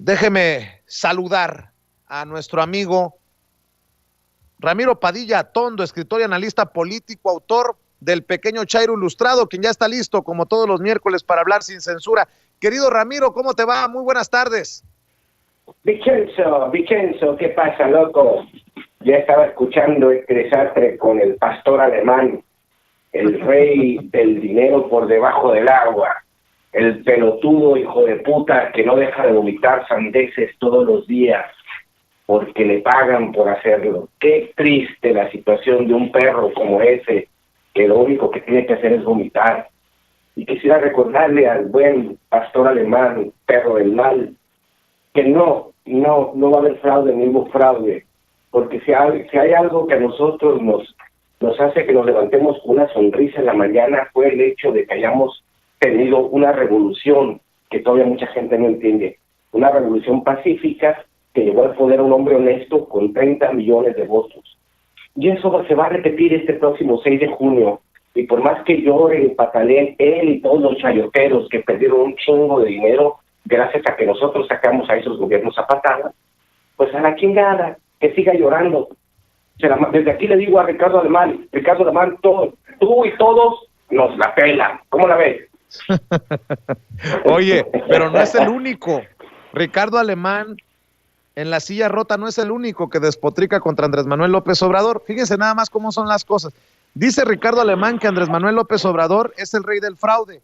Déjeme saludar a nuestro amigo Ramiro Padilla Atondo, escritor y analista político, autor del Pequeño Chairo Ilustrado, quien ya está listo, como todos los miércoles, para hablar sin censura. Querido Ramiro, ¿cómo te va? Muy buenas tardes. Vicenzo, ¿qué pasa, loco? Ya estaba escuchando este desastre con el pastor alemán, el rey del dinero por debajo del agua, el pelotudo hijo de puta que no deja de vomitar sandeces todos los días porque le pagan por hacerlo. Qué triste la situación de un perro como ese, que lo único que tiene que hacer es vomitar. Y quisiera recordarle al buen pastor alemán, perro del mal, que no va a haber fraude, ningún fraude, porque si hay algo que a nosotros nos hace que nos levantemos con una sonrisa en la mañana, fue el hecho de que hayamos tenido una revolución que todavía mucha gente no entiende, una revolución pacífica que llevó al poder a un hombre honesto con 30 millones de votos. Y eso se va a repetir este próximo 6 de junio, y por más que lloren y pataleen él y todos los chayoteros que perdieron un chingo de dinero gracias a que nosotros sacamos a esos gobiernos a patada, pues a la chingada, que siga llorando. Desde aquí le digo a Ricardo Alemán, tú y todos nos la pelan. ¿Cómo la ves? Oye, pero no es el único. Ricardo Alemán, en la silla rota, no es el único que despotrica contra Andrés Manuel López Obrador. Fíjense nada más cómo son las cosas. Dice Ricardo Alemán que Andrés Manuel López Obrador es el rey del fraude.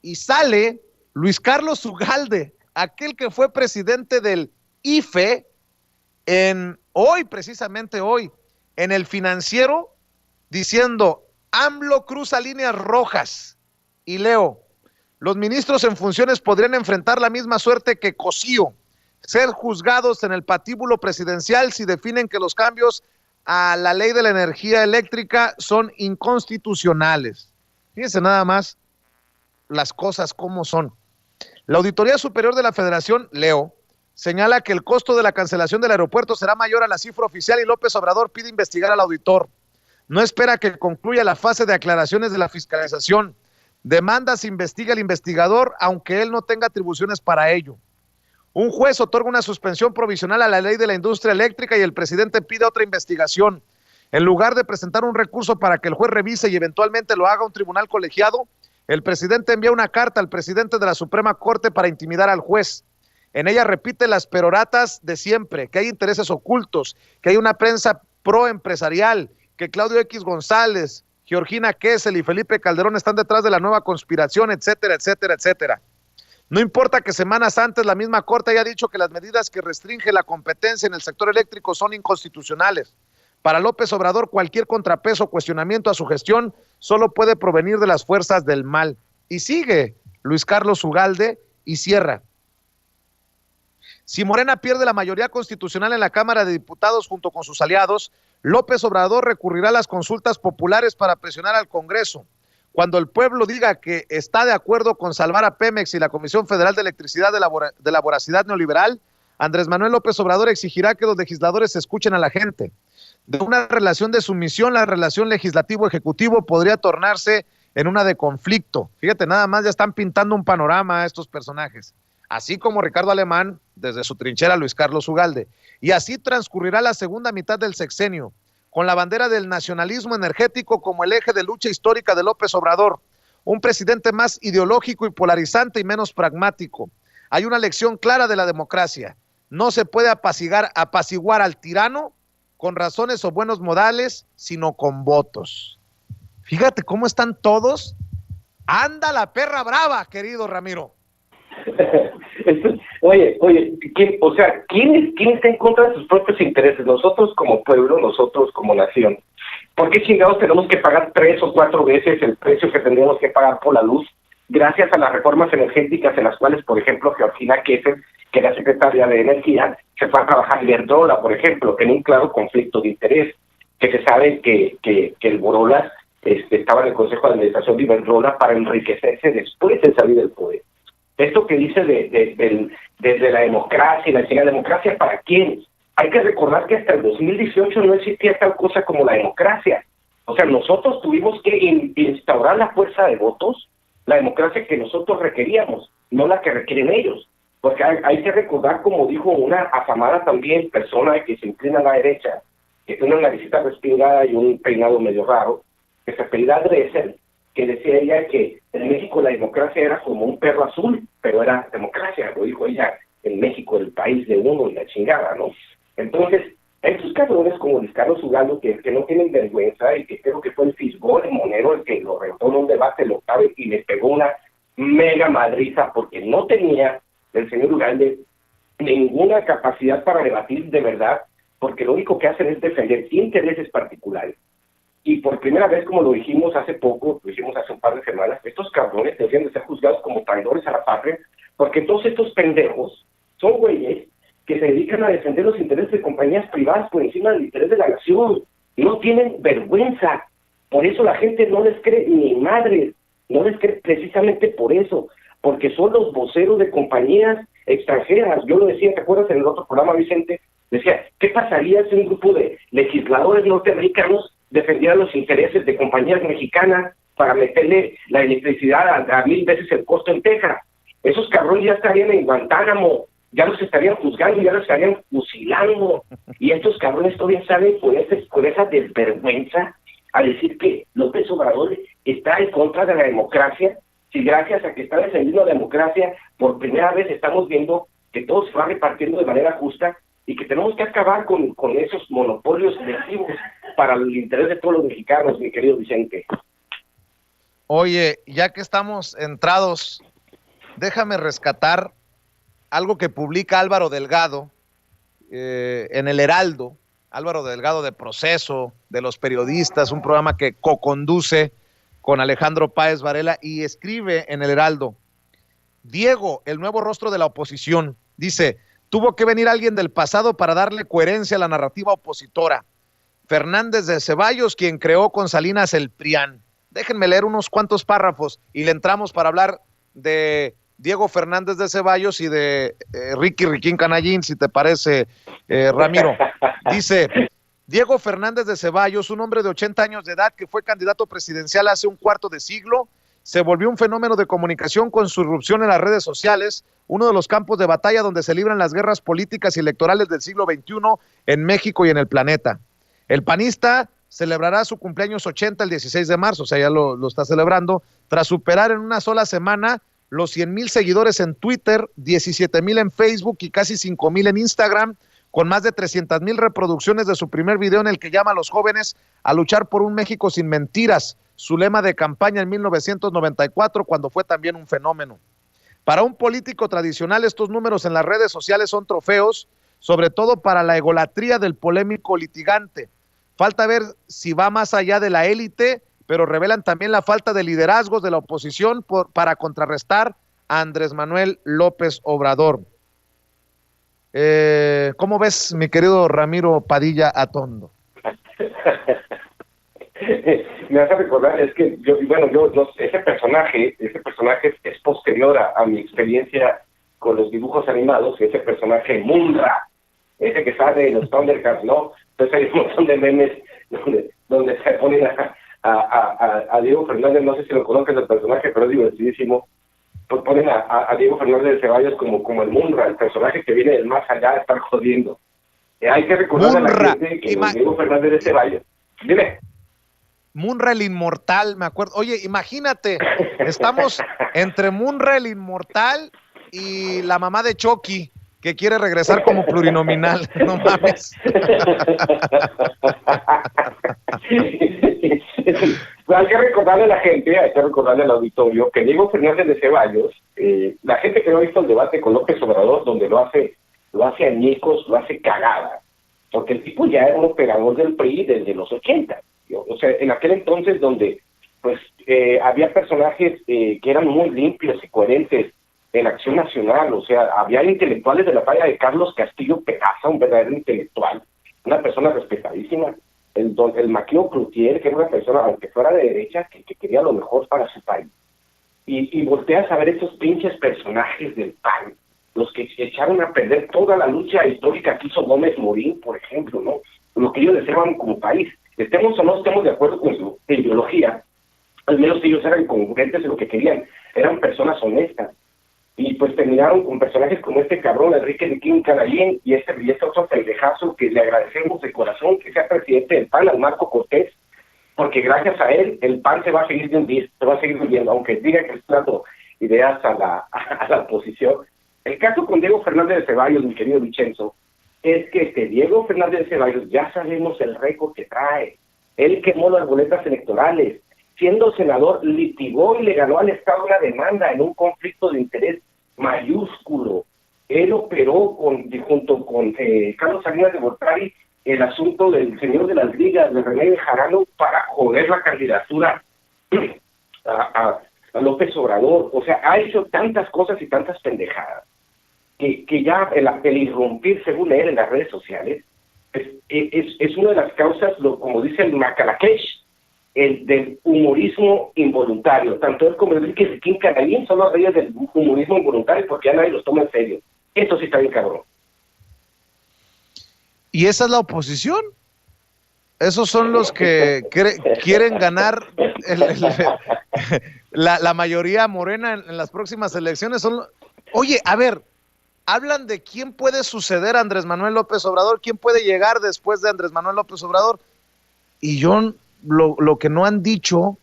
Y sale Luis Carlos Ugalde, aquel que fue presidente del IFE, precisamente hoy, en El Financiero, diciendo: AMLO cruza líneas rojas. Y leo: los ministros en funciones podrían enfrentar la misma suerte que Cosío, ser juzgados en el patíbulo presidencial si definen que los cambios a la ley de la energía eléctrica son inconstitucionales. Fíjense nada más las cosas como son. La Auditoría Superior de la Federación, leo, señala que el costo de la cancelación del aeropuerto será mayor a la cifra oficial y López Obrador pide investigar al auditor. No espera que concluya la fase de aclaraciones de la fiscalización. Demanda se investiga el investigador, aunque él no tenga atribuciones para ello. Un juez otorga una suspensión provisional a la ley de la industria eléctrica y el presidente pide otra investigación. En lugar de presentar un recurso para que el juez revise y eventualmente lo haga un tribunal colegiado, el presidente envía una carta al presidente de la Suprema Corte para intimidar al juez. En ella repite las peroratas de siempre, que hay intereses ocultos, que hay una prensa proempresarial, que Claudio X González, Georgina Kessel y Felipe Calderón están detrás de la nueva conspiración, etcétera, etcétera, etcétera. No importa que semanas antes la misma Corte haya dicho que las medidas que restringen la competencia en el sector eléctrico son inconstitucionales. Para López Obrador, cualquier contrapeso o cuestionamiento a su gestión solo puede provenir de las fuerzas del mal. Y sigue Luis Carlos Ugalde y cierra: si Morena pierde la mayoría constitucional en la Cámara de Diputados junto con sus aliados, López Obrador recurrirá a las consultas populares para presionar al Congreso. Cuando el pueblo diga que está de acuerdo con salvar a Pemex y la Comisión Federal de Electricidad de la voracidad neoliberal, Andrés Manuel López Obrador exigirá que los legisladores escuchen a la gente. De una relación de sumisión, la relación legislativo-ejecutivo podría tornarse en una de conflicto. Fíjate, nada más ya están pintando un panorama a estos personajes. Así como Ricardo Alemán, desde su trinchera Luis Carlos Ugalde. Y así transcurrirá la segunda mitad del sexenio, con la bandera del nacionalismo energético como el eje de lucha histórica de López Obrador, un presidente más ideológico y polarizante y menos pragmático. Hay una lección clara de la democracia: no se puede apaciguar al tirano con razones o buenos modales, sino con votos. Fíjate cómo están todos. Anda la perra brava, querido Ramiro. Oye, ¿quién está en contra de sus propios intereses? Nosotros como pueblo, nosotros como nación. ¿Por qué chingados tenemos que pagar 3 o 4 veces el precio que tendríamos que pagar por la luz gracias a las reformas energéticas en las cuales, por ejemplo, Georgina Kessel, que era secretaria de Energía, se fue a trabajar en Iberdrola, por ejemplo, en un claro conflicto de interés, que se sabe que el Borolas estaba en el Consejo de Administración de Iberdrola para enriquecerse después de salir del poder. Esto que dice de la democracia y la enseñanza de democracia, ¿para quién? Hay que recordar que hasta el 2018 no existía tal cosa como la democracia. O sea, nosotros tuvimos que instaurar la fuerza de votos, la democracia que nosotros requeríamos, no la que requieren ellos. porque hay que recordar, como dijo una afamada también persona que se inclina a la derecha, que tiene una naricita respingada y un peinado medio raro, que se apellida Dresser, que decía ella que en México la democracia era como un perro azul, pero era democracia, lo dijo ella, en México, el país de uno y la chingada, ¿no? Entonces, estos cabrones como Luis Carlos Ugalde, que no tienen vergüenza, y que creo que fue el fisgón, el monero, el que lo retó en un debate local y le pegó una mega madriza, porque no tenía el señor Ugalde ninguna capacidad para debatir de verdad, porque lo único que hacen es defender intereses particulares. Y por primera vez, como lo dijimos hace poco, lo dijimos hace un par de semanas, estos cabrones deberían de ser juzgados como traidores a la patria, porque todos estos pendejos son güeyes que se dedican a defender los intereses de compañías privadas por encima del interés de la nación. No tienen vergüenza. Por eso la gente no les cree ni madres. No les cree precisamente por eso. Porque son los voceros de compañías extranjeras. Yo lo decía, ¿te acuerdas en el otro programa, Vicente? Decía, ¿qué pasaría si un grupo de legisladores norteamericanos defendiera los intereses de compañías mexicanas para meterle la electricidad a 1000 veces el costo en Texas? Esos cabrones ya estarían en Guantánamo, ya los estarían juzgando, ya los estarían fusilando. Y estos cabrones todavía saben con esa desvergüenza a decir que López Obrador está en contra de la democracia. Si gracias a que está defendiendo la democracia, por primera vez estamos viendo que todo se va repartiendo de manera justa y que tenemos que acabar con esos monopolios selectivos para el interés de todos los mexicanos, mi querido Vicente. Oye, ya que estamos entrados, déjame rescatar algo que publica Álvaro Delgado en el Heraldo. Álvaro Delgado de Proceso, de los periodistas, un programa que co-conduce con Alejandro Páez Varela, y escribe en el Heraldo: Diego, el nuevo rostro de la oposición, dice, tuvo que venir alguien del pasado para darle coherencia a la narrativa opositora. Fernández de Ceballos, quien creó con Salinas el PRIAN. Déjenme leer unos cuantos párrafos y le entramos para hablar de Diego Fernández de Ceballos y de Riquín Canallín, si te parece, Ramiro. Dice, Diego Fernández de Ceballos, un hombre de 80 años de edad que fue candidato presidencial hace un cuarto de siglo, se volvió un fenómeno de comunicación con su irrupción en las redes sociales, uno de los campos de batalla donde se libran las guerras políticas y electorales del siglo XXI en México y en el planeta. El panista celebrará su cumpleaños 80 el 16 de marzo, o sea, ya lo está celebrando, tras superar en una sola semana los 100,000 seguidores en Twitter, 17,000 en Facebook y casi 5,000 en Instagram, con más de 300,000 reproducciones de su primer video en el que llama a los jóvenes a luchar por un México sin mentiras, su lema de campaña en 1994, cuando fue también un fenómeno. Para un político tradicional, estos números en las redes sociales son trofeos, sobre todo para la egolatría del polémico litigante. Falta ver si va más allá de la élite, pero revelan también la falta de liderazgos de la oposición para contrarrestar a Andrés Manuel López Obrador. ¿Cómo ves, mi querido Ramiro Padilla Atondo? Me hace recordar, es que ese personaje es posterior a mi experiencia con los dibujos animados, ese personaje Munra, ese que sale de los Thundercats, ¿no? Entonces hay un montón de memes donde se ponen a Diego Fernández, no sé si lo conocen el personaje, pero es divertidísimo. Pues ponen a Diego Fernández de Ceballos como el Munra, el personaje que viene del más allá a estar jodiendo. Hay que recordar a la gente que Diego Fernández de Ceballos, dime. Munra el Inmortal, me acuerdo. Oye, imagínate, estamos entre Munra el Inmortal y la mamá de Chucky, que quiere regresar como plurinominal. No mames. Hay que recordarle a la gente, hay que recordarle al auditorio, que Diego Fernández de Ceballos, la gente que no ha visto el debate con López Obrador, donde lo hace añicos, lo hace cagada, porque el tipo ya era un operador del PRI desde los 80. O sea, en aquel entonces donde pues había personajes que eran muy limpios y coherentes en Acción Nacional, o sea, había intelectuales de la talla de Carlos Castillo Peraza, un verdadero intelectual, una persona respetadísima, el Maquio Cloutier, que era una persona, aunque fuera de derecha, que quería lo mejor para su país. Y volteas a ver estos pinches personajes del PAN, los que echaron a perder toda la lucha histórica que hizo Gómez Morín, por ejemplo, ¿no? Lo que ellos deseaban como país. Estemos o no estemos de acuerdo con su ideología, al menos ellos eran congruentes en lo que querían, eran personas honestas. y pues terminaron con personajes como este cabrón, Enrique Riquín Canallín, y este otro pendejazo que le agradecemos de corazón que sea presidente del PAN, al Marco Cortés, porque gracias a él el PAN se va a seguir hundiendo, aunque diga que está dando ideas a la oposición. El caso con Diego Fernández de Ceballos, mi querido Vicenzo, es que Diego Fernández de Ceballos ya sabemos el récord que trae. Él quemó las boletas electorales. Siendo senador, litigó y le ganó al Estado una demanda en un conflicto de interés mayúsculo. Él operó junto con Carlos Salinas de Gortari el asunto del señor de las ligas, de René Bejarano, para joder la candidatura a López Obrador. O sea, ha hecho tantas cosas y tantas pendejadas que ya el irrumpir, según él, en las redes sociales, es una de las causas, como dice el Macalaquesh, el del humorismo involuntario. Tanto él como Enrique Riquín Canallín son los reyes del humorismo involuntario porque ya nadie los toma en serio. Esto sí está bien cabrón. ¿Y esa es la oposición? Esos son los que quieren ganar la mayoría morena en las próximas elecciones. Oye, a ver, hablan de quién puede suceder a Andrés Manuel López Obrador, quién puede llegar después de Andrés Manuel López Obrador. Y yo lo que no han dicho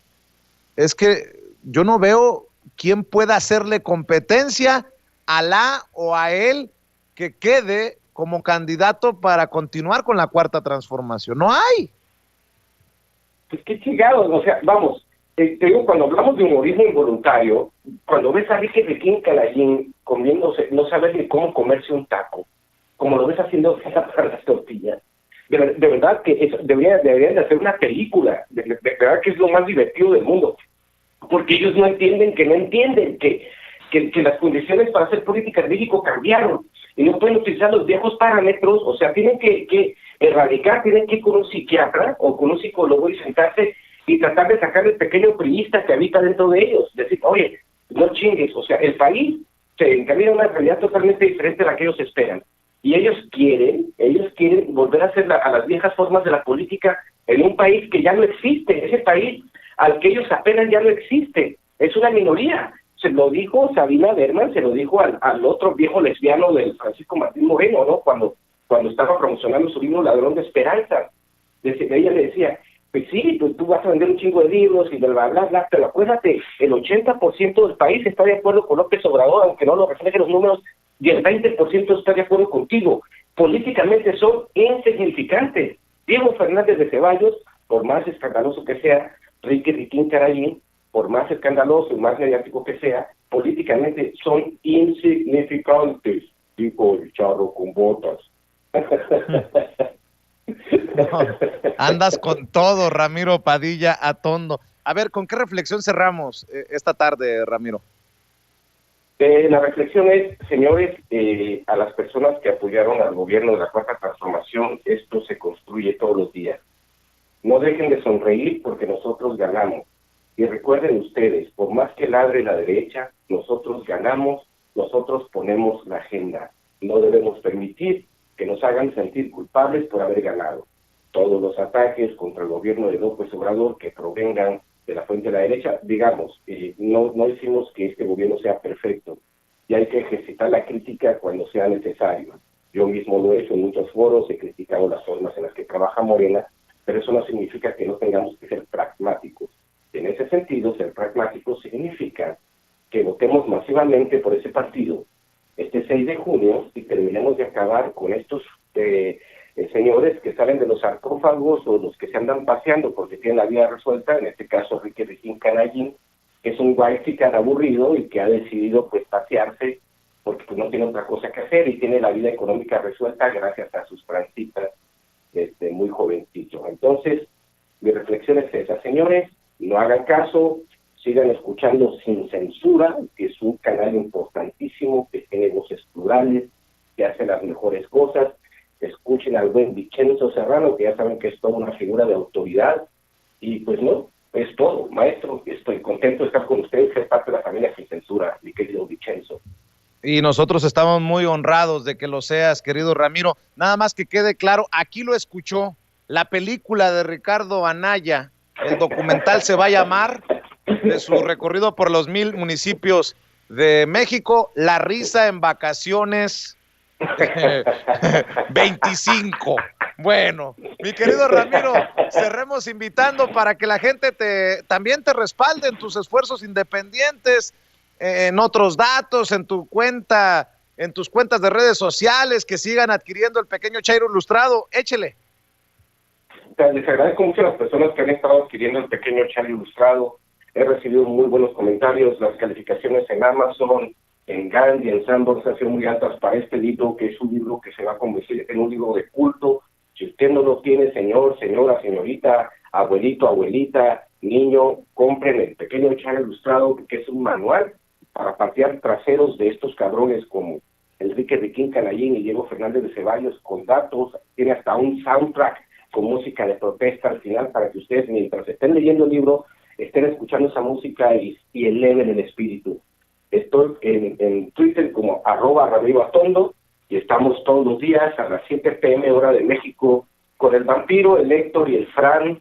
es que yo no veo quién pueda hacerle competencia a la o a él que quede como candidato para continuar con la cuarta transformación. No hay. Pues qué chingados, o sea, vamos, te digo, cuando hablamos de humorismo involuntario, cuando ves a Enrique Riquín Canallín comiéndose, no sabes ni cómo comerse un taco, como lo ves haciendo para las tortillas, de verdad que deberían de hacer una película, de verdad que es lo más divertido del mundo, porque ellos no entienden que las condiciones para hacer política en México cambiaron, y no pueden utilizar los viejos parámetros, o sea, tienen que erradicar, tienen que ir con un psiquiatra o con un psicólogo y sentarse y tratar de sacar el pequeño priista que habita dentro de ellos, decir, oye, no chingues, o sea, el país se encamina a una realidad totalmente diferente a la que ellos esperan, y ellos quieren volver a hacer a las viejas formas de la política en un país que ya no existe, ese país al que ellos apelan ya no existe, es una minoría. Se lo dijo Sabina Berman, se lo dijo al otro viejo lesbiano del Francisco Martín Moreno, ¿no? Cuando estaba promocionando su libro Ladrón de Esperanza. Ella le decía, pues sí, pues tú vas a vender un chingo de libros y bla, bla, bla, pero acuérdate, el 80% del país está de acuerdo con López Obrador, aunque no lo reflejen los números, y el 20% está de acuerdo contigo. Políticamente son insignificantes. Diego Fernández de Ceballos, por más escandaloso que sea, Enrique Riquín Canallín, por más escandaloso y más mediático que sea, políticamente son insignificantes, dijo el charro con botas. No, andas con todo, Ramiro Padilla Atondo. A ver, ¿con qué reflexión cerramos esta tarde, Ramiro? La reflexión es, señores, a las personas que apoyaron al gobierno de la Cuarta Transformación, esto se construye todos los días. No dejen de sonreír porque nosotros ganamos. Y recuerden ustedes, por más que ladre la derecha, nosotros ganamos, nosotros ponemos la agenda. No debemos permitir que nos hagan sentir culpables por haber ganado. Todos los ataques contra el gobierno de López Obrador que provengan de la fuente de la derecha, digamos, no decimos que este gobierno sea perfecto, y hay que ejercitar la crítica cuando sea necesario. Yo mismo lo he hecho en muchos foros, he criticado las formas en las que trabaja Morena, pero eso no significa que no tengamos que ser pragmáticos. En ese sentido, ser pragmáticos significa que votemos masivamente por ese partido este 6 de junio y terminemos de acabar con estos señores que salen de los sarcófagos o los que se andan paseando porque tienen la vida resuelta, en este caso Enrique Riquín Canallín, que es un whitexican aburrido y que ha decidido pues pasearse porque pues no tiene otra cosa que hacer y tiene la vida económica resuelta gracias a sus francitas desde muy jovencito. Entonces, mi reflexión es esa, señores, no hagan caso, sigan escuchando Sin Censura, que es un canal importantísimo, que tiene voces plurales, que hace las mejores cosas. Escuchen al buen Vicenzo Serrano, que ya saben que es toda una figura de autoridad, y pues no, es todo, maestro, estoy contento de estar con ustedes, ser parte de la familia Sin Censura, mi querido Vicenzo. Y nosotros estamos muy honrados de que lo seas, querido Ramiro. Nada más que quede claro, aquí lo escuchó, la película de Ricardo Anaya, el documental se va a llamar, de su recorrido por los 1000 municipios de México, la risa en vacaciones 25. Bueno, mi querido Ramiro, cerremos invitando para que la gente también te respalde en tus esfuerzos independientes, en otros datos, en tu cuenta, en tus cuentas de redes sociales, que sigan adquiriendo el pequeño Chairo Ilustrado. Échele. Les agradezco mucho a las personas que han estado adquiriendo el pequeño Chairo Ilustrado. He recibido muy buenos comentarios. Las calificaciones en Amazon, en Gandhi, en Sanborns han sido muy altas para este libro, que es un libro que se va a convertir en un libro de culto. Si usted no lo tiene, señor, señora, señorita, abuelito, abuelita, niño, compren el pequeño Chairo Ilustrado, que es un manual para patear traseros de estos cabrones como Enrique Riquín Canallín y Diego Fernández de Ceballos, con datos. Tiene hasta un soundtrack con música de protesta al final, para que ustedes, mientras estén leyendo el libro, estén escuchando esa música y eleven el espíritu. Estoy en Twitter como @RamiroAtondo, y estamos todos los días a las 7 p.m. hora de México con el Vampiro, el Héctor y el Fran.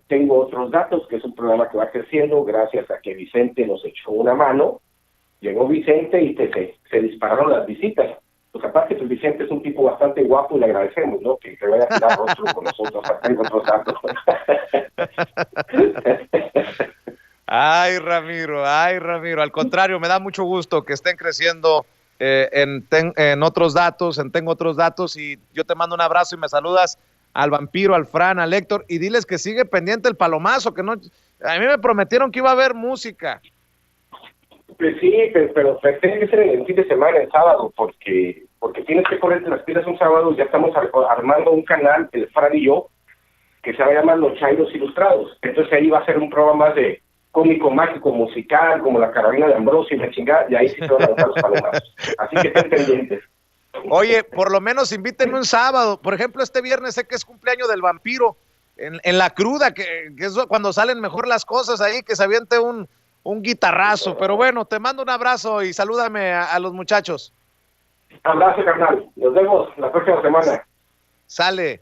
Tengo otros datos, que es un programa que va creciendo gracias a que Vicente nos echó una mano. Llegó Vicente y se dispararon las visitas. Pues aparte, pues Vicente es un tipo bastante guapo y le agradecemos, ¿no? Que vaya a tirar rostro con nosotros. Tengo otros datos. Ay, Ramiro, al contrario, me da mucho gusto que estén creciendo en otros datos, Tengo Otros Datos, y yo te mando un abrazo y me saludas al Vampiro, al Fran, al Héctor, y diles que sigue pendiente el Palomazo, que no, a mí me prometieron que iba a haber música. Pues sí, pero tiene que ser en el fin de semana, el sábado, porque tienes que ponerte las pilas un sábado. Ya estamos armando un canal, el Fran y yo, que se va a llamar Los Chairos Ilustrados. Entonces ahí va a ser un programa más de cómico, mágico, musical, como la Carolina de Ambrosio y la chingada, y ahí sí se van a lanzar los palomazos. Así que estén pendientes. Oye, por lo menos invítenme un sábado. Por ejemplo, este viernes sé que es cumpleaños del Vampiro, en la cruda, que es cuando salen mejor las cosas ahí, que se aviente un guitarrazo. Pero bueno, te mando un abrazo y salúdame a los muchachos. Abrazo, carnal. Nos vemos la próxima semana. Sale.